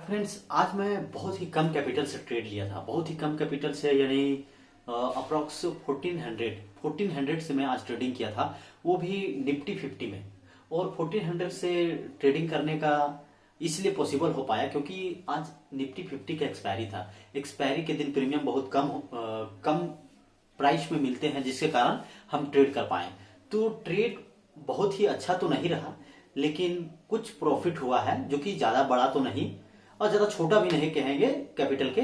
Friends, आज मैं बहुत ही कम कैपिटल से ट्रेड लिया था। बहुत ही कम कैपिटल से, यानी अप्रॉक्स 1400 से मैं आज ट्रेडिंग किया था, वो भी निफ्टी 50 में। और 1400 से ट्रेडिंग करने का इसलिए पॉसिबल हो पाया क्योंकि आज निफ्टी 50 का एक्सपायरी था। एक्सपायरी के दिन प्रीमियम बहुत कम प्राइस में मिलते हैं, जिसके कारण हम ट्रेड कर पाए। तो ट्रेड बहुत ही अच्छा तो नहीं रहा, लेकिन कुछ प्रॉफिट हुआ है, जो कि ज्यादा बड़ा तो नहीं और ज्यादा छोटा भी नहीं कहेंगे कैपिटल के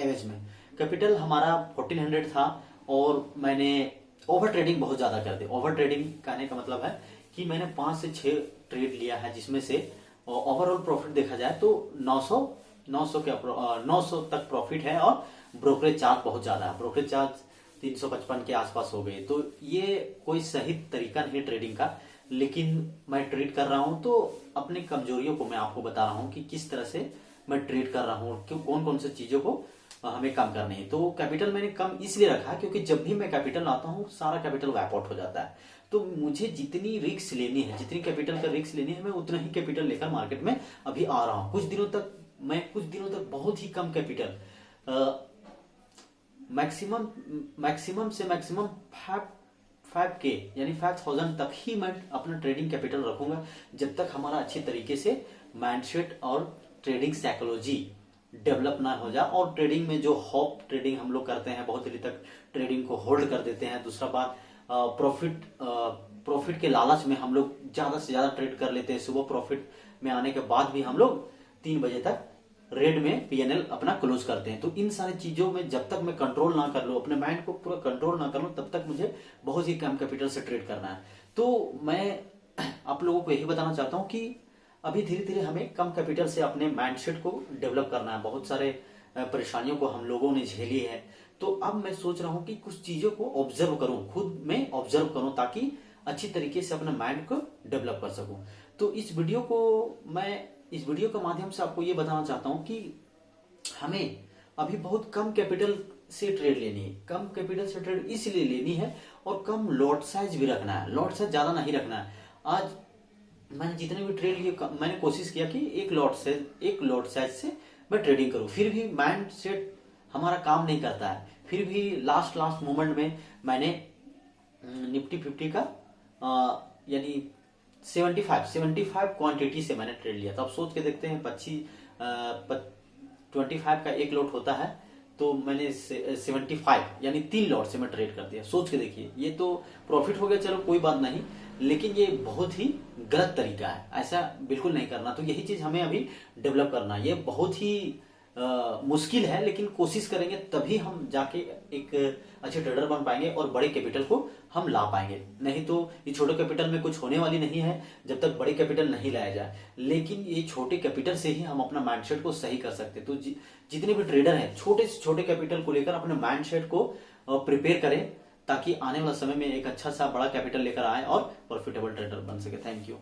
एवज में। कैपिटल हमारा 1400 था और मैंने ओवर ट्रेडिंग बहुत ज्यादा कर दी। ओवर ट्रेडिंग कहने का मतलब है कि मैंने 5 से 6 ट्रेड लिया है, जिसमें से ओवरऑल प्रॉफिट देखा जाए तो 900 तक प्रॉफिट है। और ब्रोकरेज चार्ज बहुत ज्यादा है, ब्रोकरेज चार्ज 355 के आसपास हो गए। तो ये कोई सही तरीका नहीं है ट्रेडिंग का, लेकिन मैं ट्रेड कर रहा हूं तो अपनी कमजोरियों को मैं आपको बता रहा हूं कि किस तरह से मैं ट्रेड कर रहा हूं, क्यों कौन कौन से चीजों को हमें कम करनी है। तो कैपिटल मैंने कम इसलिए रखा क्योंकि जब भी मैं कैपिटल लाता हूं सारा कैपिटल वैप आउट हो जाता है। तो मुझे जितनी रिस्क लेनी है, जितनी कैपिटल का रिस्क लेनी है, मैं उतना ही कैपिटल लेकर मार्केट में अभी आ रहा हूं। कुछ दिनों तक बहुत ही कम कैपिटल, मैक्सिमम से मैक्सिमम 5K यानी 5000 तक ही मैं अपना ट्रेडिंग कैपिटल रखूंगा, जब तक हमारा अच्छे तरीके से माइंडसेट और ट्रेडिंग साइकोलॉजी डेवलप ना हो जाए। और ट्रेडिंग में जो हॉप ट्रेडिंग हम लोग करते हैं, बहुत देर तक ट्रेडिंग को होल्ड कर देते हैं। दूसरा बात, प्रॉफिट के लालच में हम लोग ज्यादा से ज्यादा ट्रेड कर लेते हैं। सुबह प्रॉफिट में आने के बाद भी हम लोग 3 बजे तक रेड में पीएनएल अपना क्लोज करते हैं। तो इन सारी चीजों में जब तक मैं कंट्रोल ना कर लूं, अपने माइंड को पूरा कंट्रोल ना कर लूं, तब तक मुझे बहुत ही कम कैपिटल से ट्रेड करना है। तो मैं आप लोगों को यही बताना चाहता हूं कि अभी धीरे धीरे हमें कम कैपिटल से अपने माइंडसेट को डेवलप करना है। बहुत सारे परेशानियों को हम लोगों ने झेली है। तो अब मैं सोच रहा हूं कि कुछ चीजों को ऑब्जर्व करूं, खुद में ऑब्जर्व करूं, ताकि अच्छी तरीके से अपने माइंड को डेवलप कर सकूं। तो इस वीडियो के माध्यम से आपको ये बताना चाहता हूं कि हमें अभी बहुत कम कैपिटल से ट्रेड लेनी है। कम कैपिटल से ट्रेड इसलिए लेनी है और कम लॉट साइज भी रखना है। लॉट साइज ज्यादा नहीं रखना है। आज मैंने जितने भी ट्रेड लिए, मैंने कोशिश किया कि एक लॉट साइज से मैं ट्रेडिंग करूं। फिर भी माइंड सेट हमारा काम नहीं करता है। फिर भी लास्ट मोमेंट में मैंने निफ्टी 50 का यानी 75 क्वांटिटी से मैंने ट्रेड लिया था। अब सोच के देखते हैं, 25 का एक लॉट होता है, तो मैंने 75 यानी 3 लॉट से मैं ट्रेड कर दिया। सोच के देखिए, ये तो प्रॉफिट हो गया, चलो कोई बात नहीं, लेकिन ये बहुत ही गलत तरीका है। ऐसा बिल्कुल नहीं करना। तो यही चीज हमें अभी डेवलप करना है। ये बहुत ही मुश्किल है, लेकिन कोशिश करेंगे तभी हम जाके एक अच्छे ट्रेडर बन पाएंगे और बड़े कैपिटल को हम ला पाएंगे। नहीं तो ये छोटे कैपिटल में कुछ होने वाली नहीं है जब तक बड़े कैपिटल नहीं लाया जाए। लेकिन ये छोटे कैपिटल से ही हम अपना माइंडसेट को सही कर सकते हैं। तो जितने भी ट्रेडर हैं, छोटे से छोटे कैपिटल को लेकर अपने माइंडसेट को प्रिपेयर करें, ताकि आने वाला समय में एक अच्छा सा बड़ा कैपिटल लेकर आए और प्रॉफिटेबल ट्रेडर बन सके। Thank you.